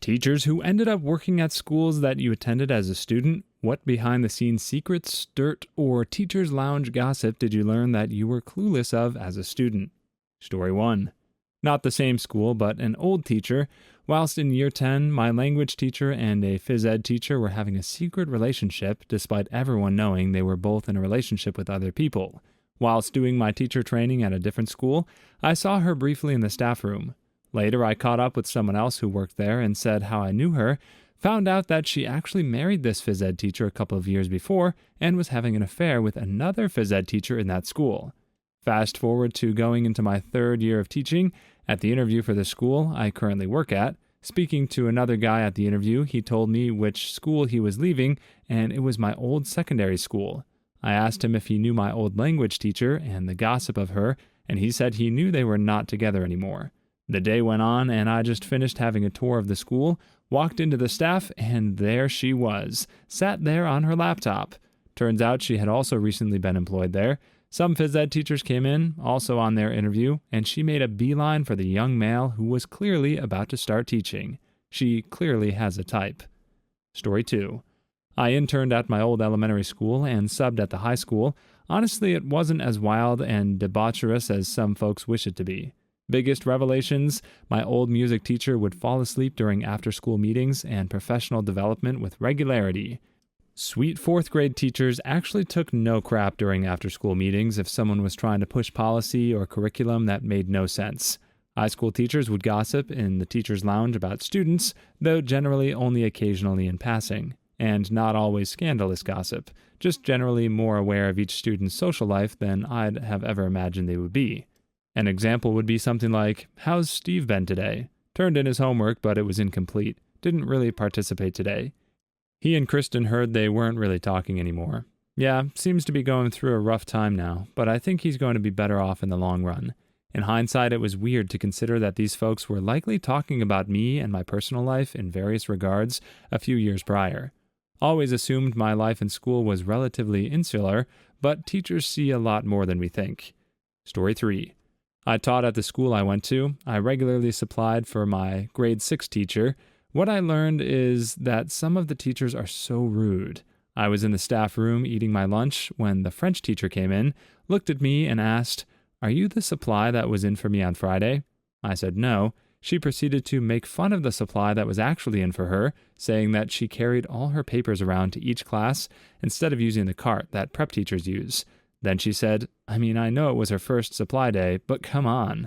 Teachers who ended up working at schools that you attended as a student, what behind-the-scenes secrets, dirt, or teacher's lounge gossip did you learn that you were clueless of as a student? Story 1. Not the same school, but an old teacher. Whilst in year 10, my language teacher and a phys ed teacher were having a secret relationship, despite everyone knowing they were both in a relationship with other people. Whilst doing my teacher training at a different school, I saw her briefly in the staff room. Later, I caught up with someone else who worked there and said how I knew her, found out that she actually married this phys ed teacher a couple of years before and was having an affair with another phys ed teacher in that school. Fast forward to going into my 3rd year of teaching. At the interview for the school I currently work at, speaking to another guy at the interview, he told me which school he was leaving, and it was my old secondary school. I asked him if he knew my old language teacher and the gossip of her, and he said he knew they were not together anymore. The day went on, and I just finished having a tour of the school, walked into the staff, and there she was, sat there on her laptop. Turns out she had also recently been employed there. Some phys ed teachers came in, also on their interview, and she made a beeline for the young male who was clearly about to start teaching. She clearly has a type. Story 2. I interned at my old elementary school and subbed at the high school. Honestly, it wasn't as wild and debaucherous as some folks wish it to be. Biggest revelations, my old music teacher would fall asleep during after-school meetings and professional development with regularity. Sweet 4th grade teachers actually took no crap during after-school meetings if someone was trying to push policy or curriculum that made no sense. High school teachers would gossip in the teacher's lounge about students, though generally only occasionally in passing, and not always scandalous gossip, just generally more aware of each student's social life than I'd have ever imagined they would be. An example would be something like, "How's Steve been today? Turned in his homework, but it was incomplete. Didn't really participate today. He and Kristen heard they weren't really talking anymore. Yeah, seems to be going through a rough time now, but I think he's going to be better off in the long run." In hindsight, it was weird to consider that these folks were likely talking about me and my personal life in various regards a few years prior. Always assumed my life in school was relatively insular, but teachers see a lot more than we think. Story 3. I taught at the school I went to. I regularly supplied for my grade 6 teacher. What I learned is that some of the teachers are so rude. I was in the staff room eating my lunch when the French teacher came in, looked at me and asked, "Are you the supply that was in for me on Friday?" I said no. She proceeded to make fun of the supply that was actually in for her, saying that she carried all her papers around to each class instead of using the cart that prep teachers use. Then she said, I know it was her first supply day, but come on.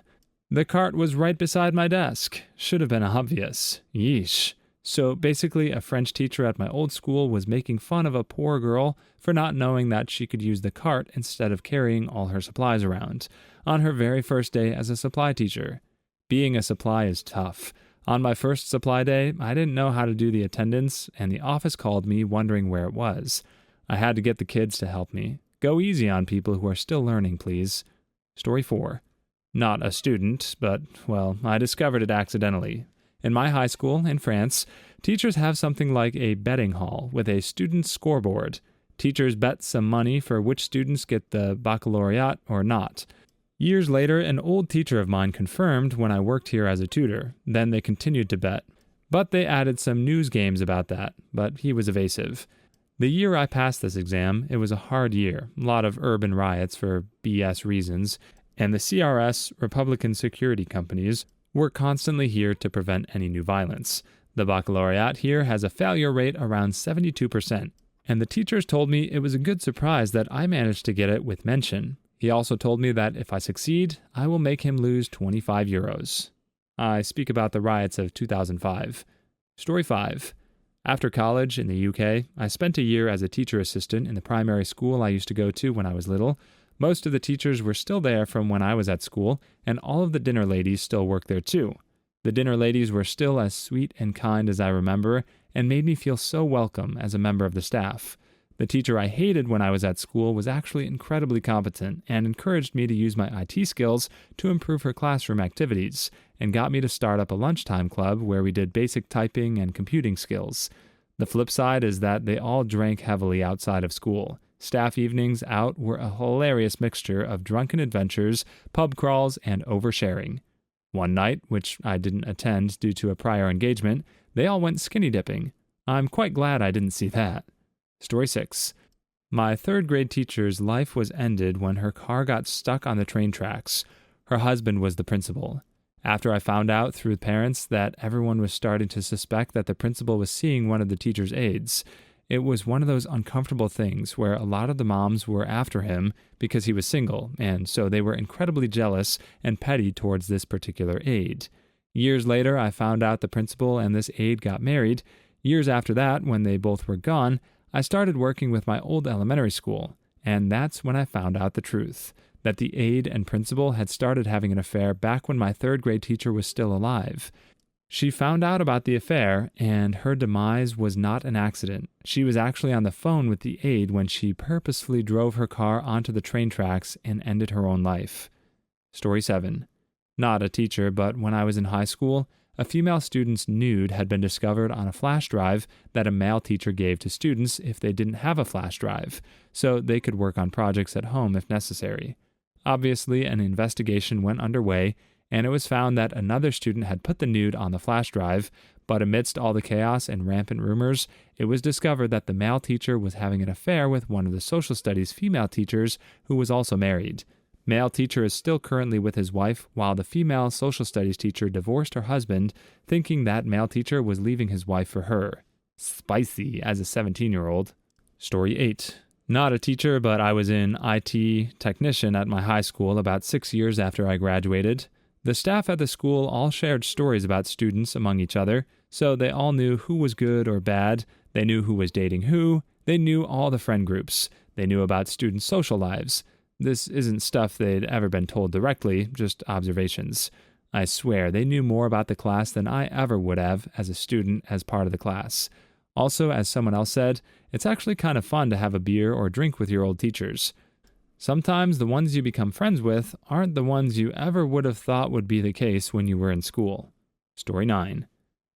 The cart was right beside my desk. Should have been obvious. Yeesh. So basically, a French teacher at my old school was making fun of a poor girl for not knowing that she could use the cart instead of carrying all her supplies around, on her very first day as a supply teacher. Being a supply is tough. On my first supply day, I didn't know how to do the attendance, and the office called me wondering where it was. I had to get the kids to help me. Go easy on people who are still learning, please. Story 4. Not a student, but, well, I discovered it accidentally. In my high school, in France, teachers have something like a betting hall with a student scoreboard. Teachers bet some money for which students get the baccalaureate or not. Years later, an old teacher of mine confirmed when I worked here as a tutor. Then they continued to bet. But they added some news games about that, but he was evasive. The year I passed this exam, it was a hard year, a lot of urban riots for BS reasons, and the CRS, Republican security companies, were constantly here to prevent any new violence. The baccalaureate here has a failure rate around 72%, and the teachers told me it was a good surprise that I managed to get it with mention. He also told me that if I succeed, I will make him lose 25 euros. I speak about the riots of 2005. Story 5. After college in the UK, I spent a year as a teacher assistant in the primary school I used to go to when I was little. Most of the teachers were still there from when I was at school, and all of the dinner ladies still work there too. The dinner ladies were still as sweet and kind as I remember, and made me feel so welcome as a member of the staff. The teacher I hated when I was at school was actually incredibly competent and encouraged me to use my IT skills to improve her classroom activities, and got me to start up a lunchtime club where we did basic typing and computing skills. The flip side is that they all drank heavily outside of school. Staff evenings out were a hilarious mixture of drunken adventures, pub crawls, and oversharing. One night, which I didn't attend due to a prior engagement, They all went skinny dipping. I'm quite glad I didn't see that. Story 6. My third grade teacher's life was ended when her car got stuck on the train tracks. Her husband was the principal. After I found out through parents that everyone was starting to suspect that the principal was seeing one of the teacher's aides, it was one of those uncomfortable things where a lot of the moms were after him because he was single, and so they were incredibly jealous and petty towards this particular aide. Years later, I found out the principal and this aide got married. Years after that, when they both were gone, I started working with my old elementary school, and that's when I found out the truth, that the aide and principal had started having an affair back when my third grade teacher was still alive. She found out about the affair, and her demise was not an accident. She was actually on the phone with the aide when she purposefully drove her car onto the train tracks and ended her own life. Story 7. Not a teacher, but when I was in high school, a female student's nude had been discovered on a flash drive that a male teacher gave to students if they didn't have a flash drive, so they could work on projects at home if necessary. Obviously, an investigation went underway, and it was found that another student had put the nude on the flash drive, but amidst all the chaos and rampant rumors, it was discovered that the male teacher was having an affair with one of the social studies female teachers who was also married. Male teacher is still currently with his wife, while the female social studies teacher divorced her husband, thinking that male teacher was leaving his wife for her. Spicy as a 17-year-old. Story 8. Not a teacher, but I was an IT technician at my high school about 6 years after I graduated. The staff at the school all shared stories about students among each other, so they all knew who was good or bad, they knew who was dating who, they knew all the friend groups, they knew about students' social lives. This isn't stuff they'd ever been told directly, just observations. I swear, they knew more about the class than I ever would have as a student as part of the class. Also, as someone else said, it's actually kind of fun to have a beer or drink with your old teachers. Sometimes the ones you become friends with aren't the ones you ever would have thought would be the case when you were in school. Story 9.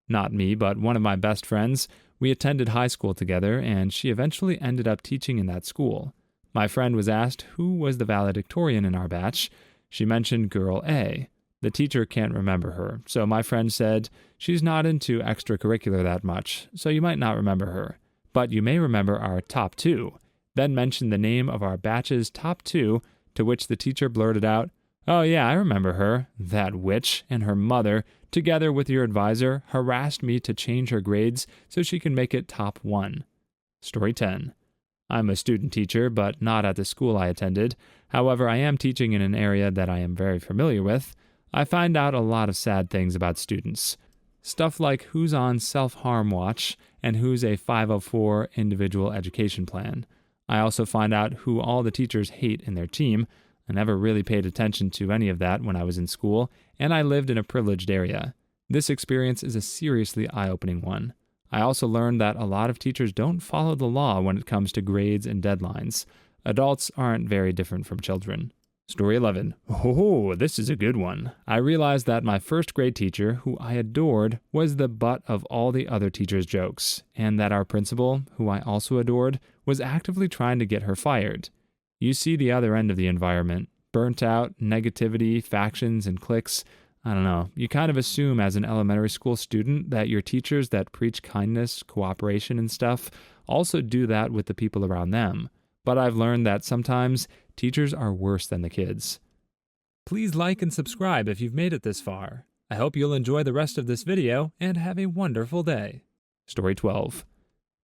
Not me, but one of my best friends. We attended high school together, and she eventually ended up teaching in that school. My friend was asked who was the valedictorian in our batch. She mentioned Girl A. The teacher can't remember her, so my friend said, she's not into extracurricular that much, so you might not remember her. But you may remember our top 2. Then mentioned the name of our batch's top 2, to which the teacher blurted out, "Oh yeah, I remember her. That witch and her mother, together with your advisor, harassed me to change her grades so she can make it top 1. Story 10. I'm a student teacher, but not at the school I attended. However, I am teaching in an area that I am very familiar with. I find out a lot of sad things about students. Stuff like who's on self-harm watch and who's a 504 individual education plan. I also find out who all the teachers hate in their team. I never really paid attention to any of that when I was in school, and I lived in a privileged area. This experience is a seriously eye-opening one. I also learned that a lot of teachers don't follow the law when it comes to grades and deadlines. Adults aren't very different from children. Story 11. Oh, this is a good one. I realized that my first grade teacher, who I adored, was the butt of all the other teachers' jokes, and that our principal, who I also adored, was actively trying to get her fired. You see the other end of the environment. Burnt out, negativity, factions, and cliques. I don't know. You kind of assume as an elementary school student that your teachers that preach kindness, cooperation, and stuff also do that with the people around them. But I've learned that sometimes teachers are worse than the kids. Please like and subscribe if you've made it this far. I hope you'll enjoy the rest of this video and have a wonderful day. Story 12.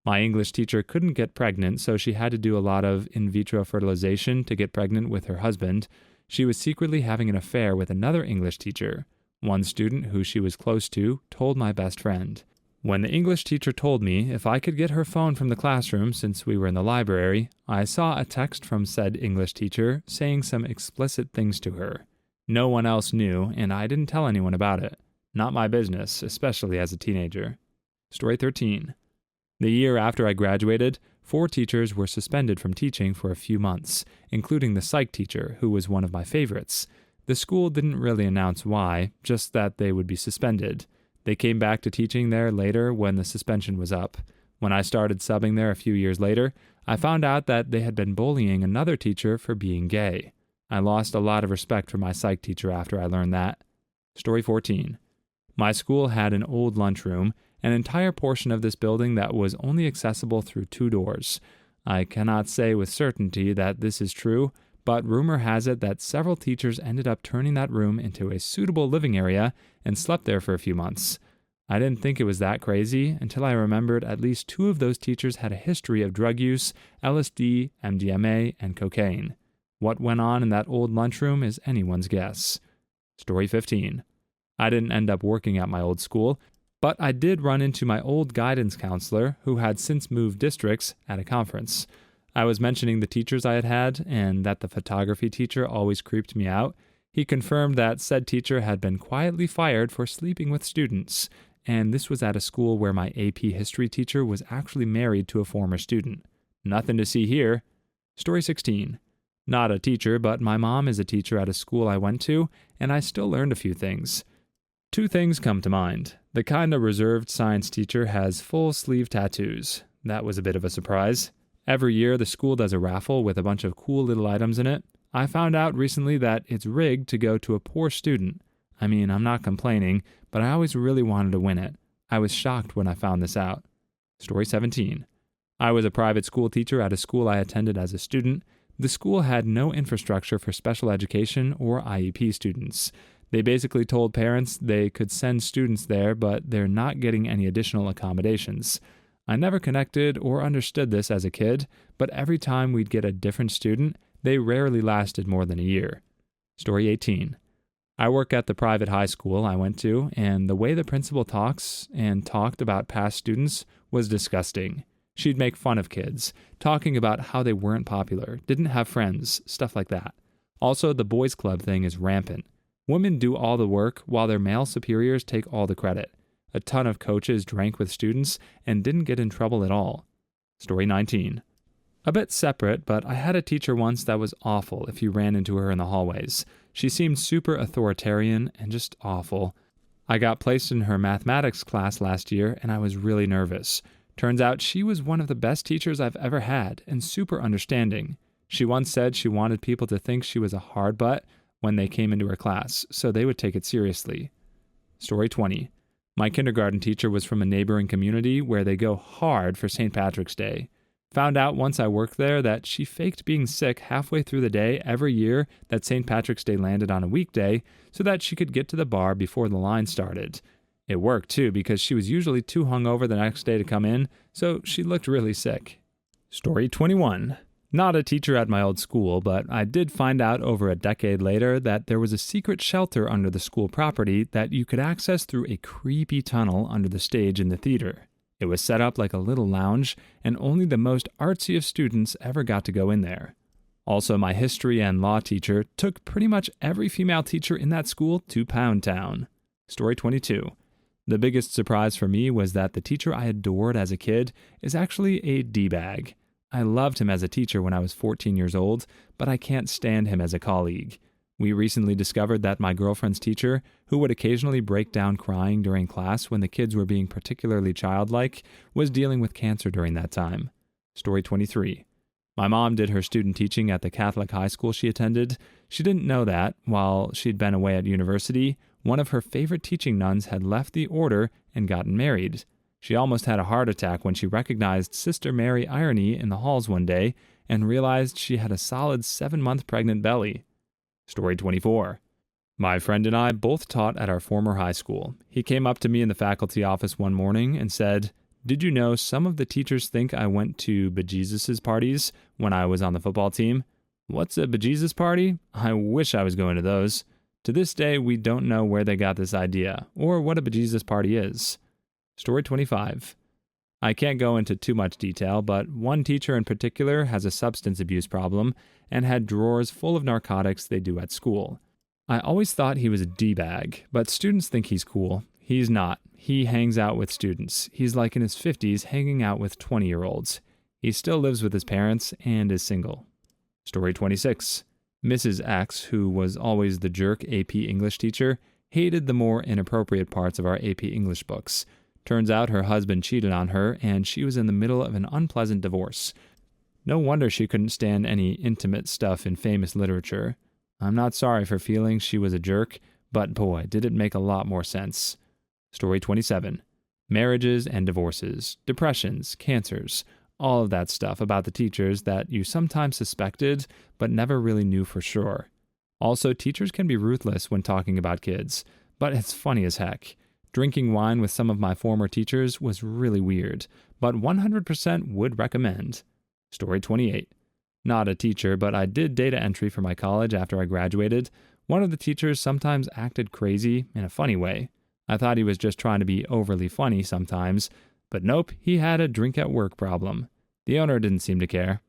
My English teacher couldn't get pregnant, so she had to do a lot of in vitro fertilization to get pregnant with her husband. She was secretly having an affair with another English teacher. One student who she was close to told my best friend. When the English teacher told me if I could get her phone from the classroom since we were in the library, I saw a text from said English teacher saying some explicit things to her. No one else knew, and I didn't tell anyone about it. Not my business, especially as a teenager. Story 13. The year after I graduated, 4 teachers were suspended from teaching for a few months, including the psych teacher, who was one of my favorites. The school didn't really announce why, just that they would be suspended. They came back to teaching there later when the suspension was up. When I started subbing there a few years later, I found out that they had been bullying another teacher for being gay. I lost a lot of respect for my psych teacher after I learned that. Story 14. My school had an old lunchroom, an entire portion of this building that was only accessible through 2 doors. I cannot say with certainty that this is true, but rumor has it that several teachers ended up turning that room into a suitable living area and slept there for a few months. I didn't think it was that crazy until I remembered at least 2 of those teachers had a history of drug use, LSD, MDMA, and cocaine. What went on in that old lunchroom is anyone's guess. Story 15. I didn't end up working at my old school, but I did run into my old guidance counselor, who had since moved districts, at a conference. I was mentioning the teachers I had had, and that the photography teacher always creeped me out. He confirmed that said teacher had been quietly fired for sleeping with students, and this was at a school where my AP history teacher was actually married to a former student. Nothing to see here. Story 16. Not a teacher, but my mom is a teacher at a school I went to, and I still learned a few things. 2 things come to mind. The kind of reserved science teacher has full sleeve tattoos. That was a bit of a surprise. Every year, the school does a raffle with a bunch of cool little items in it. I found out recently that it's rigged to go to a poor student. I mean, I'm not complaining, but I always really wanted to win it. I was shocked when I found this out. Story 17. I was a private school teacher at a school I attended as a student. The school had no infrastructure for special education or IEP students. They basically told parents they could send students there, but they're not getting any additional accommodations. I never connected or understood this as a kid, but every time we'd get a different student, they rarely lasted more than a year. Story 18. I work at the private high school I went to, and the way the principal talked about past students was disgusting. She'd make fun of kids, talking about how they weren't popular, didn't have friends, stuff like that. Also, the boys' club thing is rampant. Women do all the work while their male superiors take all the credit. A ton of coaches drank with students and didn't get in trouble at all. Story 19. A bit separate, but I had a teacher once that was awful if you ran into her in the hallways. She seemed super authoritarian and just awful. I got placed in her mathematics class last year and I was really nervous. Turns out she was one of the best teachers I've ever had and super understanding. She once said she wanted people to think she was a hard butt when they came into her class, so they would take it seriously. Story 20. My kindergarten teacher was from a neighboring community where they go hard for St. Patrick's Day. Found out once I worked there that she faked being sick halfway through the day every year that St. Patrick's Day landed on a weekday so that she could get to the bar before the line started. It worked too because she was usually too hungover the next day to come in, so she looked really sick. Story 21. Not a teacher at my old school, but I did find out over a decade later that there was a secret shelter under the school property that you could access through a creepy tunnel under the stage in the theater. It was set up like a little lounge, and only the most artsy of students ever got to go in there. Also, my history and law teacher took pretty much every female teacher in that school to Pound Town. Story 22. The biggest surprise for me was that the teacher I adored as a kid is actually a D-bag. I loved him as a teacher when I was 14 years old, but I can't stand him as a colleague. We recently discovered that my girlfriend's teacher, who would occasionally break down crying during class when the kids were being particularly childlike, was dealing with cancer during that time. Story 23. My mom did her student teaching at the Catholic high school she attended. She didn't know that, while she'd been away at university, one of her favorite teaching nuns had left the order and gotten married. She almost had a heart attack when she recognized Sister Mary Irony in the halls one day and realized she had a solid 7-month pregnant belly. Story 24. My friend and I both taught at our former high school. He came up to me in the faculty office one morning and said, "Did you know some of the teachers think I went to bejesus's parties when I was on the football team?" What's a bejesus party? I wish I was going to those. To this day, we don't know where they got this idea or what a bejesus party is. Story 25. I can't go into too much detail, but one teacher in particular has a substance abuse problem and had drawers full of narcotics they do at school. I always thought he was a D-bag, but students think he's cool. He's not. He hangs out with students. He's like in his 50s hanging out with 20-year-olds. He still lives with his parents and is single. Story 26. Mrs. X, who was always the jerk AP English teacher, hated the more inappropriate parts of our AP English books. Turns out her husband cheated on her, and she was in the middle of an unpleasant divorce. No wonder she couldn't stand any intimate stuff in famous literature. I'm not sorry for feeling she was a jerk, but boy, did it make a lot more sense. Story 27. Marriages and divorces, depressions, cancers, all of that stuff about the teachers that you sometimes suspected but never really knew for sure. Also, teachers can be ruthless when talking about kids, but it's funny as heck. Drinking wine with some of my former teachers was really weird, but 100% would recommend. Story 28. Not a teacher, but I did data entry for my college after I graduated. One of the teachers sometimes acted crazy in a funny way. I thought he was just trying to be overly funny sometimes, but nope, he had a drink at work problem. The owner didn't seem to care.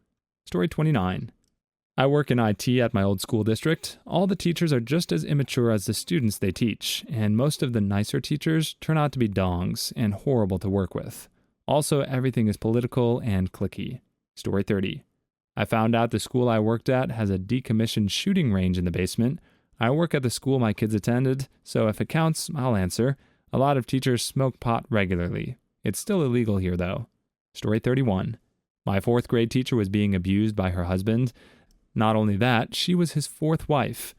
Story 29. I work in IT at my old school district. All the teachers are just as immature as the students they teach, and most of the nicer teachers turn out to be dongs and horrible to work with. Also, everything is political and cliquey. Story 30. I found out the school I worked at has a decommissioned shooting range in the basement. I work at the school my kids attended, so if it counts, I'll answer. A lot of teachers smoke pot regularly. It's still illegal here, though. Story 31. My 4th grade teacher was being abused by her husband. Not only that, she was his 4th wife.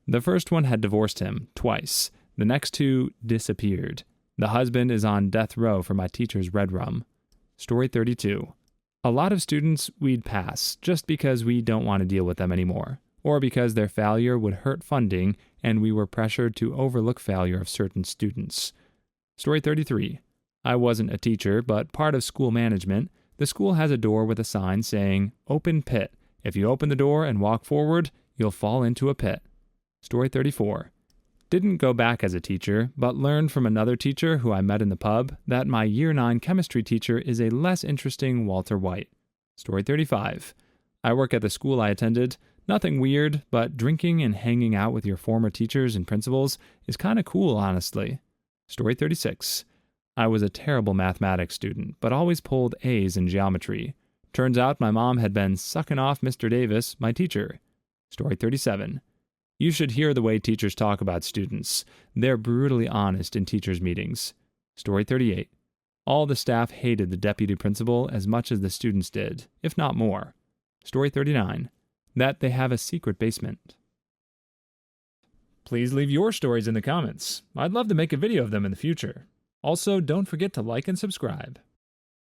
The first one had divorced him twice. The next 2 disappeared. The husband is on death row for my teacher's red rum. Story 32. A lot of students we'd pass just because we don't want to deal with them anymore, or because their failure would hurt funding and we were pressured to overlook failure of certain students. Story 33. I wasn't a teacher, but part of school management. The school has a door with a sign saying, "Open pit. If you open the door and walk forward, you'll fall into a pit." Story 34. Didn't go back as a teacher, but learned from another teacher who I met in the pub that my Year 9 chemistry teacher is a less interesting Walter White. Story 35. I work at the school I attended. Nothing weird, but drinking and hanging out with your former teachers and principals is kind of cool, honestly. Story 36. I was a terrible mathematics student, but always pulled A's in geometry. Turns out my mom had been sucking off Mr. Davis, my teacher. Story 37. You should hear the way teachers talk about students. They're brutally honest in teachers' meetings. Story 38. All the staff hated the deputy principal as much as the students did, if not more. Story 39. That they have a secret basement. Please leave your stories in the comments. I'd love to make a video of them in the future. Also, don't forget to like and subscribe.